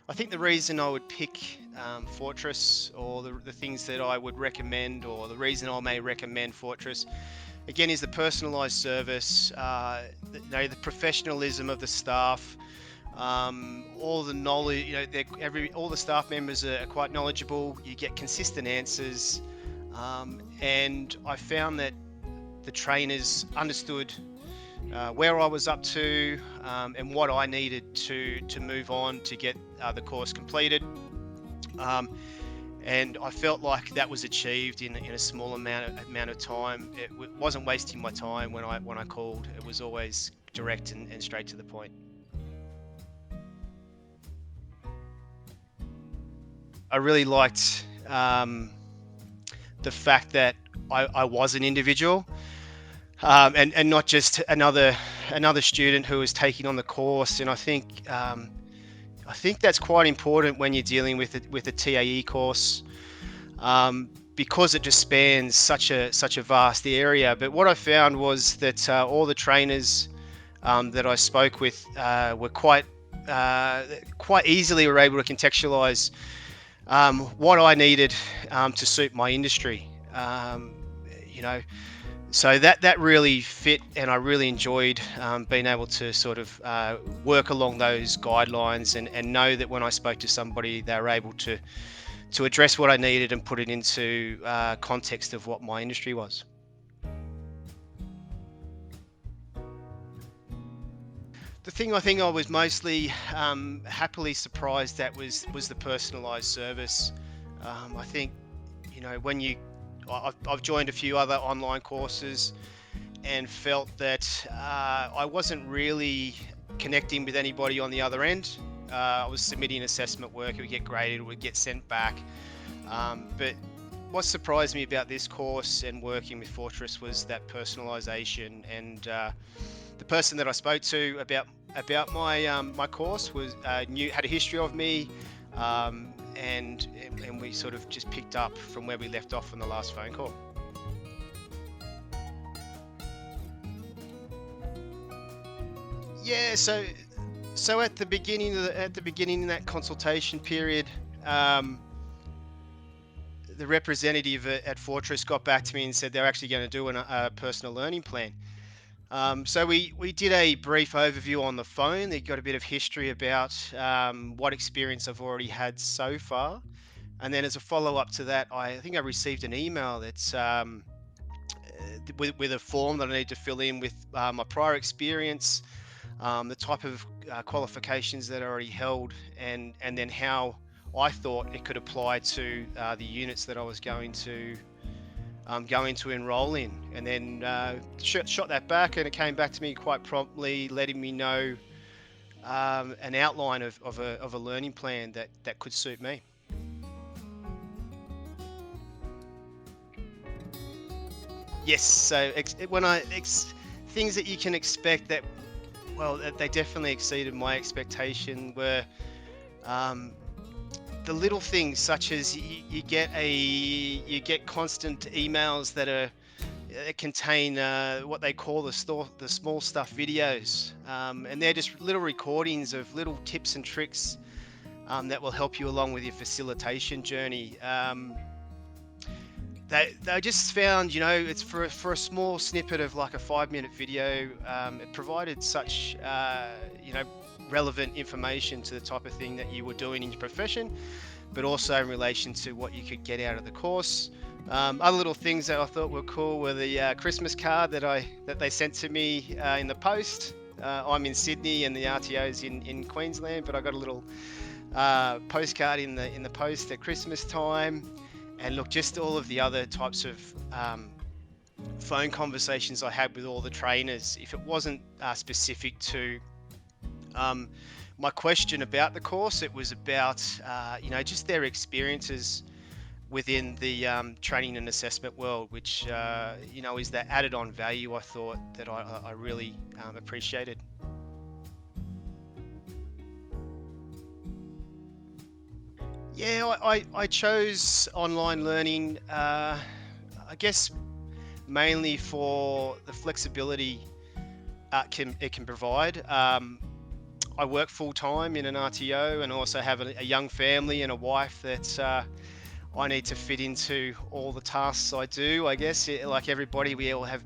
I think the reason I would pick Fortress, or the things that I would recommend, or the reason I may recommend Fortress, again, is the personalised service, the professionalism of the staff, all the knowledge. All the staff members are quite knowledgeable. You get consistent answers, and I found that the trainers understood where I was up to, and what I needed to move on to get the course completed. And I felt like that was achieved in a small amount of time. It wasn't wasting my time when I called. It was always direct and straight to the point. I really liked the fact that I was an individual, and not just another student who was taking on the course. And I think that's quite important when you're dealing with a TAE course, because it just spans such a vast area. But what I found was that all the trainers that I spoke with were quite easily were able to contextualize what I needed to suit my industry. So that really fit, and I really enjoyed being able to sort of work along those guidelines, and know that when I spoke to somebody, they were able to address what I needed and put it into context of what my industry was. The thing I think I was mostly happily surprised at was the personalised service. I think, when I've joined a few other online courses and felt that I wasn't really connecting with anybody on the other end. I was submitting assessment work, it would get graded, it would get sent back. But what surprised me about this course and working with Fortress was that personalisation. And the person that I spoke to about my course was had a history of me, and we sort of just picked up from where we left off on the last phone call. Yeah, so at the beginning of that consultation period, the representative at Fortress got back to me and said they're actually going to do a personal learning plan. So we did a brief overview on the phone. They got a bit of history about what experience I've already had so far. And then as a follow-up to that, I think I received an email that's with a form that I need to fill in with my prior experience, the type of qualifications that I already held, and then how I thought it could apply to the units that I was going to enroll in. And then shot that back, and it came back to me quite promptly, letting me know an outline of a learning plan that could suit me. Yes, so things that you can expect that, well, they definitely exceeded my expectation, were the little things, such as you get constant emails that contain what they call the small stuff videos, and they're just little recordings of little tips and tricks that will help you along with your facilitation journey. They just found, it's for a small snippet of like a 5-minute video. It provided such relevant information to the type of thing that you were doing in your profession, but also in relation to what you could get out of the course. Other little things that I thought were cool were the Christmas card that they sent to me in the post. I'm in Sydney and the RTO's in Queensland, but I got a little postcard in the post at Christmas time. And look, just all of the other types of phone conversations I had with all the trainers. If it wasn't specific to my question about the course, it was about just their experiences within the training and assessment world, which is that added on value I thought that I really appreciated. Yeah, I chose online learning, I guess, mainly for the flexibility it can provide. I work full time in an RTO and also have a young family and a wife that I need to fit into all the tasks I do. I guess like everybody, we all have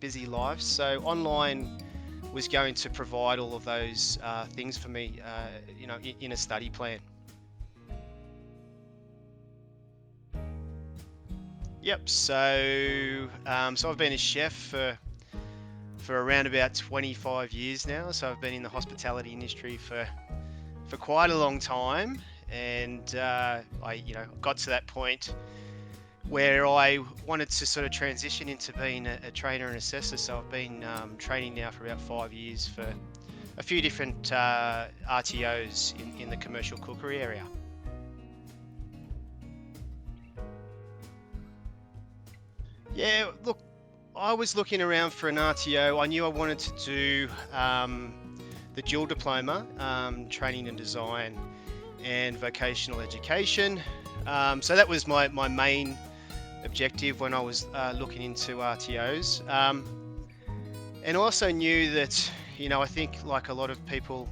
busy lives. So online was going to provide all of those things for me, in a study plan. Yep. So I've been a chef for around about 25 years now. So I've been in the hospitality industry for quite a long time, and I got to that point where I wanted to sort of transition into being a trainer and assessor. So I've been training now for about 5 years for a few different RTOs in the commercial cookery area. Yeah, look, I was looking around for an RTO. I knew I wanted to do the dual diploma, training and design, and vocational education. So that was my main objective when I was looking into RTOs. And also knew that, I think like a lot of people,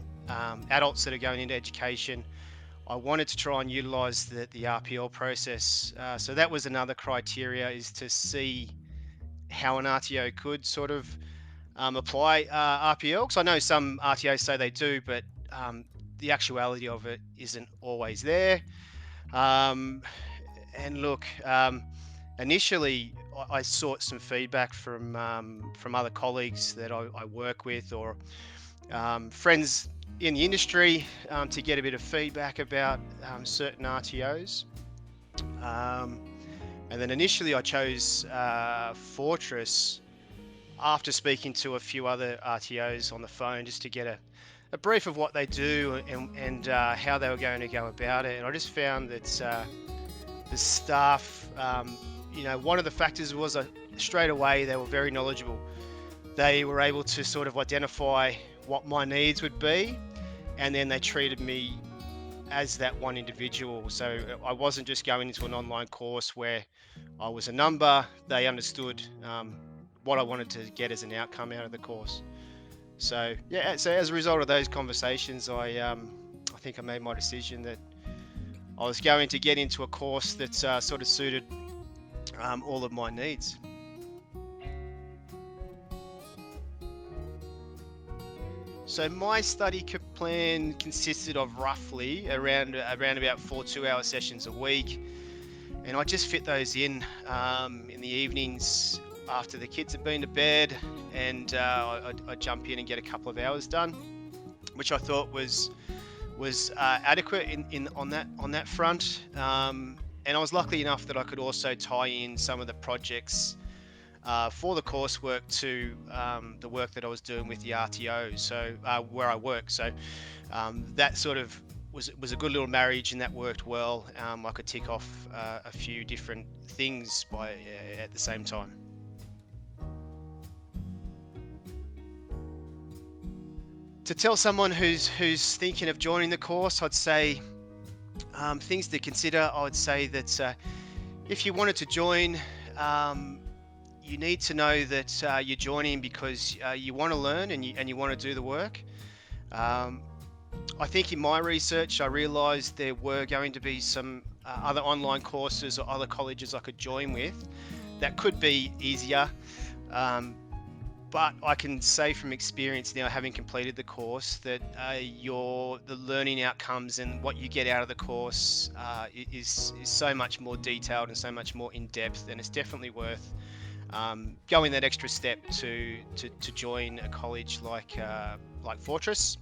adults that are going into education, I wanted to try and utilize the RPL process. So that was another criteria, is to see how an RTO could sort of apply RPL. Because I know some RTOs say they do, but the actuality of it isn't always there. And look, initially I sought some feedback from other colleagues that I work with, or friends in the industry, to get a bit of feedback about certain RTOs. And then initially I chose Fortress after speaking to a few other RTOs on the phone, just to get a brief of what they do and how they were going to go about it. And I just found that the staff, one of the factors was straight away they were very knowledgeable. They were able to sort of identify what my needs would be, and then they treated me as that one individual. So I wasn't just going into an online course where I was a number. They understood what I wanted to get as an outcome out of the course. So yeah, so as a result of those conversations, I think I made my decision that I was going to get into a course that sort of suited all of my needs. So my study plan consisted of roughly around about 4 2-hour sessions a week, and I just fit those in the evenings after the kids had been to bed, and I'd jump in and get a couple of hours done, which I thought was adequate on that front. And I was lucky enough that I could also tie in some of the projects for the coursework to the work that I was doing with the RTO, so where I work. So that sort of was a good little marriage, and that worked well. I could tick off a few different things at the same time. To tell someone who's thinking of joining the course, I'd say things to consider. I would say that if you wanted to join, you need to know that you're joining because you want to learn and you want to do the work. I think in my research, I realised there were going to be some other online courses or other colleges I could join with that could be easier. But I can say from experience now, having completed the course, that the learning outcomes and what you get out of the course is so much more detailed and so much more in depth, and it's definitely worth going that extra step to join a college like Fortress.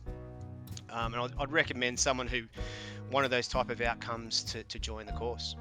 And I'd recommend someone who wanted those type of outcomes to join the course.